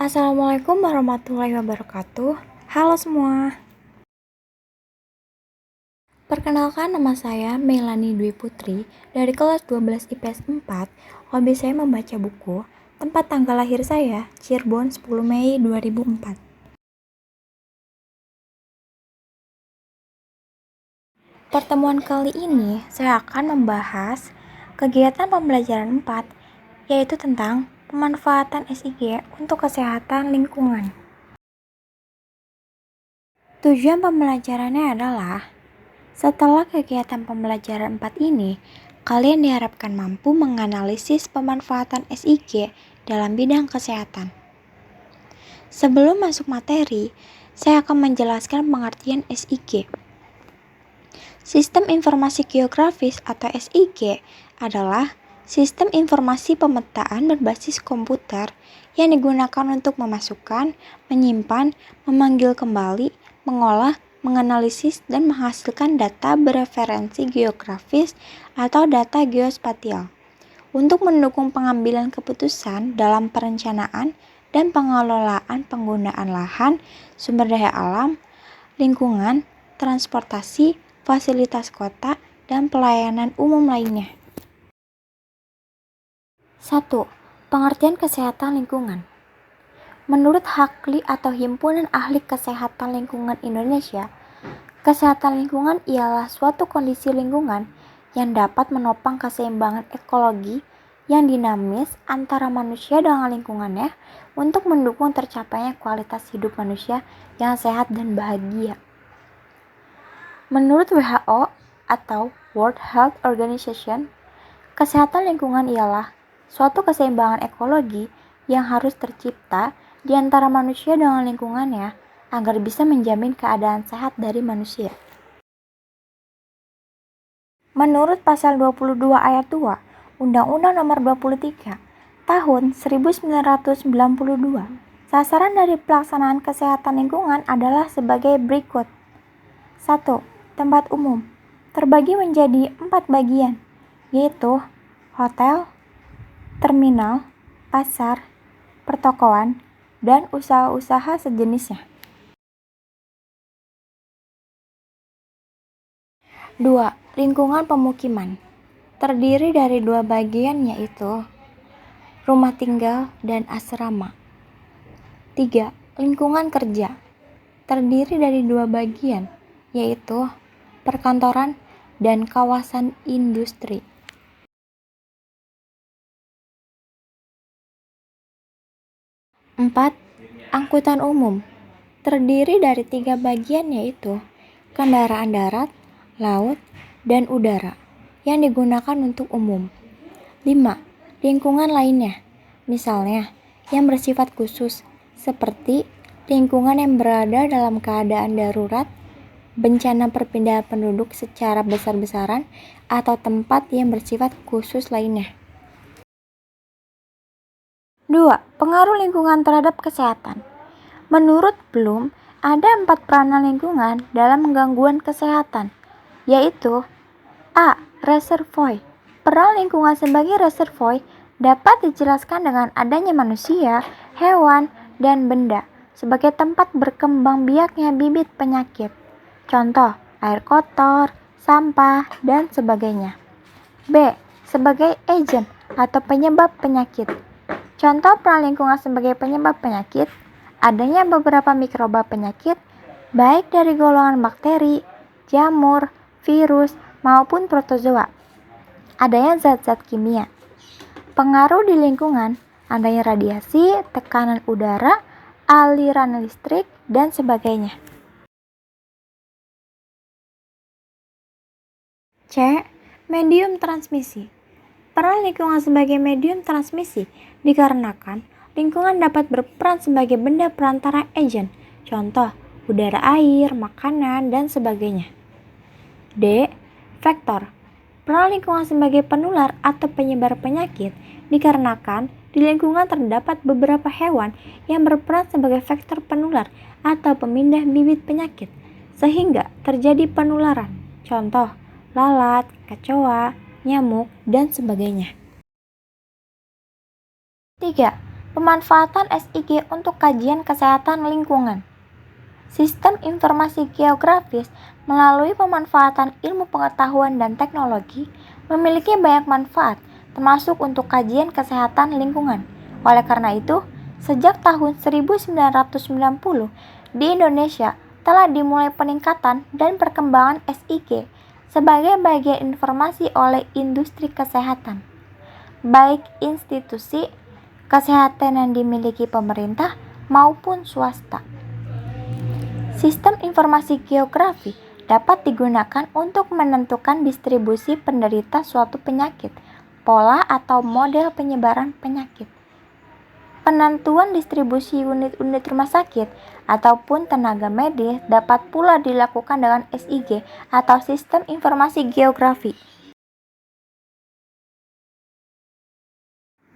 Assalamualaikum warahmatullahi wabarakatuh. Halo semua. Perkenalkan, nama saya Melani Dwi Putri dari kelas 12 IPS 4. Hobi saya membaca buku. Tempat tanggal lahir saya, Cirebon 10 Mei 2004. Pertemuan kali ini saya akan membahas kegiatan pembelajaran 4, yaitu tentang pemanfaatan SIG untuk kesehatan lingkungan. Tujuan pembelajarannya adalah, setelah kegiatan pembelajaran 4 ini, kalian diharapkan mampu menganalisis pemanfaatan SIG dalam bidang kesehatan. Sebelum masuk materi, saya akan menjelaskan pengertian SIG. Sistem Informasi Geografis atau SIG adalah sistem informasi pemetaan berbasis komputer yang digunakan untuk memasukkan, menyimpan, memanggil kembali, mengolah, menganalisis, dan menghasilkan data bereferensi geografis atau data geospasial untuk mendukung pengambilan keputusan dalam perencanaan dan pengelolaan penggunaan lahan, sumber daya alam, lingkungan, transportasi, fasilitas kota, dan pelayanan umum lainnya. 1. Pengertian kesehatan lingkungan. Menurut HAKLI atau Himpunan Ahli Kesehatan Lingkungan Indonesia, kesehatan lingkungan ialah suatu kondisi lingkungan yang dapat menopang keseimbangan ekologi yang dinamis antara manusia dengan lingkungannya untuk mendukung tercapainya kualitas hidup manusia yang sehat dan bahagia. Menurut WHO atau World Health Organization, kesehatan lingkungan ialah suatu keseimbangan ekologi yang harus tercipta di antara manusia dengan lingkungannya agar bisa menjamin keadaan sehat dari manusia. Menurut pasal 22 ayat 2 Undang-Undang Nomor 23 Tahun 1992, sasaran dari pelaksanaan kesehatan lingkungan adalah sebagai berikut. 1. Tempat umum terbagi menjadi 4 bagian, yaitu hotel, terminal, pasar, pertokoan, dan usaha-usaha sejenisnya. 2. Lingkungan pemukiman terdiri dari 2 bagian, yaitu rumah tinggal dan asrama. 3. Lingkungan kerja terdiri dari 2 bagian, yaitu perkantoran dan kawasan industri. 4. Angkutan umum terdiri dari 3 bagian, yaitu kendaraan darat, laut, dan udara yang digunakan untuk umum. 5. Lingkungan lainnya, misalnya yang bersifat khusus, seperti lingkungan yang berada dalam keadaan darurat, bencana perpindahan penduduk secara besar-besaran, atau tempat yang bersifat khusus lainnya. 2. Pengaruh lingkungan terhadap kesehatan. Menurut Bloom, ada 4 peranan lingkungan dalam gangguan kesehatan, yaitu A. Reservoir. Peran lingkungan sebagai reservoir dapat dijelaskan dengan adanya manusia, hewan, dan benda sebagai tempat berkembang biaknya bibit penyakit. Contoh, air kotor, sampah, dan sebagainya. B. Sebagai agent atau penyebab penyakit. Contoh peran lingkungan sebagai penyebab penyakit, adanya beberapa mikroba penyakit, baik dari golongan bakteri, jamur, virus, maupun protozoa. Adanya zat-zat kimia. Pengaruh di lingkungan, adanya radiasi, tekanan udara, aliran listrik, dan sebagainya. C. Medium transmisi. Peran lingkungan sebagai medium transmisi dikarenakan lingkungan dapat berperan sebagai benda perantara agent, contoh udara, air, makanan, dan sebagainya. D. Vektor. Peran lingkungan sebagai penular atau penyebar penyakit dikarenakan di lingkungan terdapat beberapa hewan yang berperan sebagai vektor penular atau pemindah bibit penyakit, sehingga terjadi penularan, contoh lalat, kecoa, nyamuk, dan sebagainya. 3. Pemanfaatan SIG untuk kajian kesehatan lingkungan. Sistem informasi geografis melalui pemanfaatan ilmu pengetahuan dan teknologi memiliki banyak manfaat, termasuk untuk kajian kesehatan lingkungan. Oleh karena itu, sejak tahun 1990, di Indonesia telah dimulai peningkatan dan perkembangan SIG sebagai bagian informasi oleh industri kesehatan, baik institusi kesehatan yang dimiliki pemerintah maupun swasta. Sistem informasi geografi dapat digunakan untuk menentukan distribusi penderita suatu penyakit, pola atau model penyebaran penyakit. Penentuan distribusi unit-unit rumah sakit ataupun tenaga medis dapat pula dilakukan dengan SIG atau Sistem Informasi Geografi.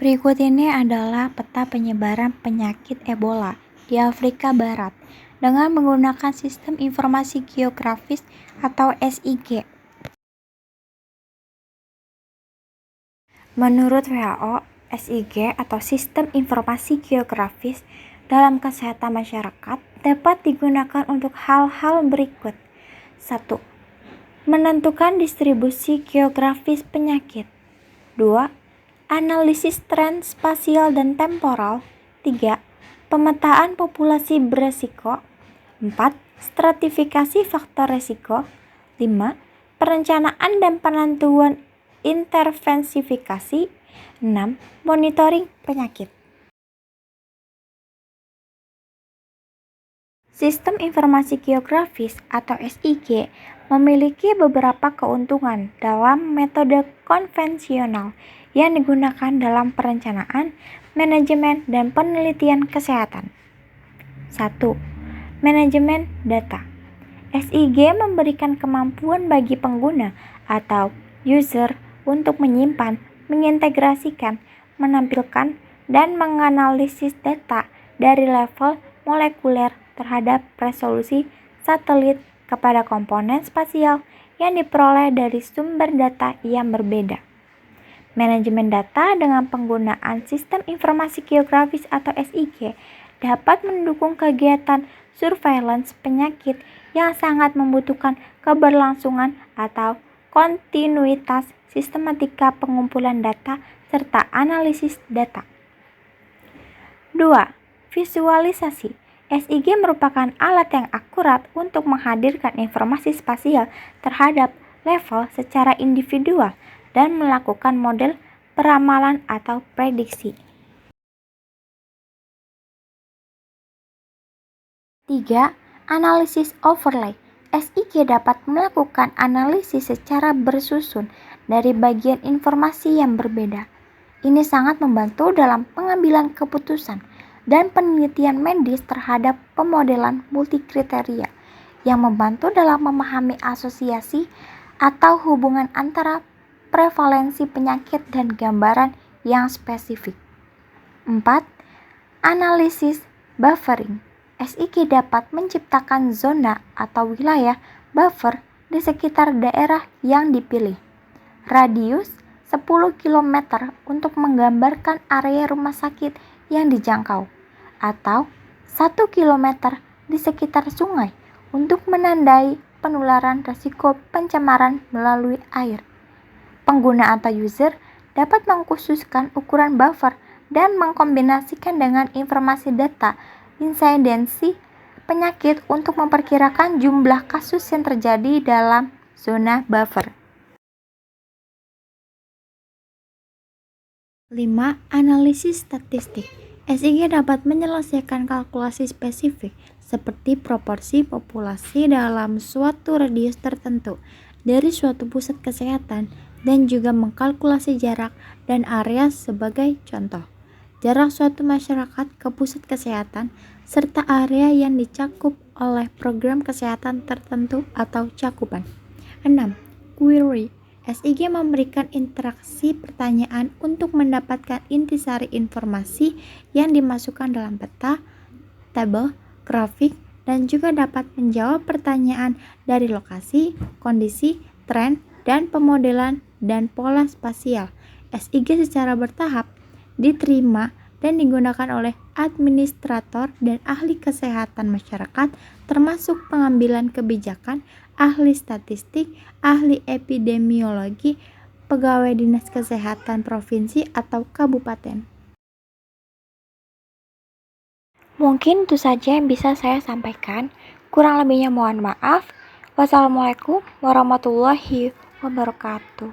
Berikut ini adalah peta penyebaran penyakit Ebola di Afrika Barat dengan menggunakan Sistem Informasi Geografis atau SIG. Menurut WHO, SIG atau Sistem Informasi Geografis dalam kesehatan masyarakat dapat digunakan untuk hal-hal berikut. 1. Menentukan distribusi geografis penyakit. 2. Analisis tren spasial dan temporal. 3. Pemetaan populasi beresiko. 4. Stratifikasi faktor resiko. 5. Perencanaan dan penentuan intervensifikasi. 6. Monitoring penyakit. Sistem Informasi Geografis atau SIG memiliki beberapa keuntungan dalam metode konvensional yang digunakan dalam perencanaan, manajemen, dan penelitian kesehatan. 1. Manajemen data. SIG memberikan kemampuan bagi pengguna atau user untuk menyimpan, mengintegrasikan, menampilkan, dan menganalisis data dari level molekuler terhadap resolusi satelit kepada komponen spasial yang diperoleh dari sumber data yang berbeda. Manajemen data dengan penggunaan Sistem Informasi Geografis atau SIG dapat mendukung kegiatan surveillance penyakit yang sangat membutuhkan keberlangsungan atau kontinuitas sistematika pengumpulan data serta analisis data. 2. Visualisasi. SIG merupakan alat yang akurat untuk menghadirkan informasi spasial terhadap level secara individual dan melakukan model peramalan atau prediksi. 3. Analisis overlay. SIG dapat melakukan analisis secara bersusun dari bagian informasi yang berbeda. Ini sangat membantu dalam pengambilan keputusan dan penelitian medis terhadap pemodelan multikriteria yang membantu dalam memahami asosiasi atau hubungan antara prevalensi penyakit dan gambaran yang spesifik. 4. Analisis buffering. SIG dapat menciptakan zona atau wilayah buffer di sekitar daerah yang dipilih. Radius 10 km untuk menggambarkan area rumah sakit yang dijangkau, atau 1 km di sekitar sungai untuk menandai penularan risiko pencemaran melalui air. Pengguna atau user dapat mengkhususkan ukuran buffer dan mengkombinasikan dengan informasi data insidensi penyakit untuk memperkirakan jumlah kasus yang terjadi dalam zona buffer. 5. Analisis statistik. SIG dapat menyelesaikan kalkulasi spesifik seperti proporsi populasi dalam suatu radius tertentu dari suatu pusat kesehatan dan juga mengkalkulasi jarak dan area sebagai contoh. Jarak suatu masyarakat ke pusat kesehatan serta area yang dicakup oleh program kesehatan tertentu atau cakupan. 6. Query. SIG memberikan interaksi pertanyaan untuk mendapatkan intisari informasi yang dimasukkan dalam peta, tabel, grafik, dan juga dapat menjawab pertanyaan dari lokasi, kondisi, tren, dan pemodelan dan pola spasial. SIG secara bertahap diterima dan digunakan oleh administrator dan ahli kesehatan masyarakat, termasuk pengambilan kebijakan, ahli statistik, ahli epidemiologi, pegawai dinas kesehatan provinsi atau kabupaten. Mungkin itu saja yang bisa saya sampaikan. Kurang lebihnya mohon maaf. Wassalamualaikum warahmatullahi wabarakatuh.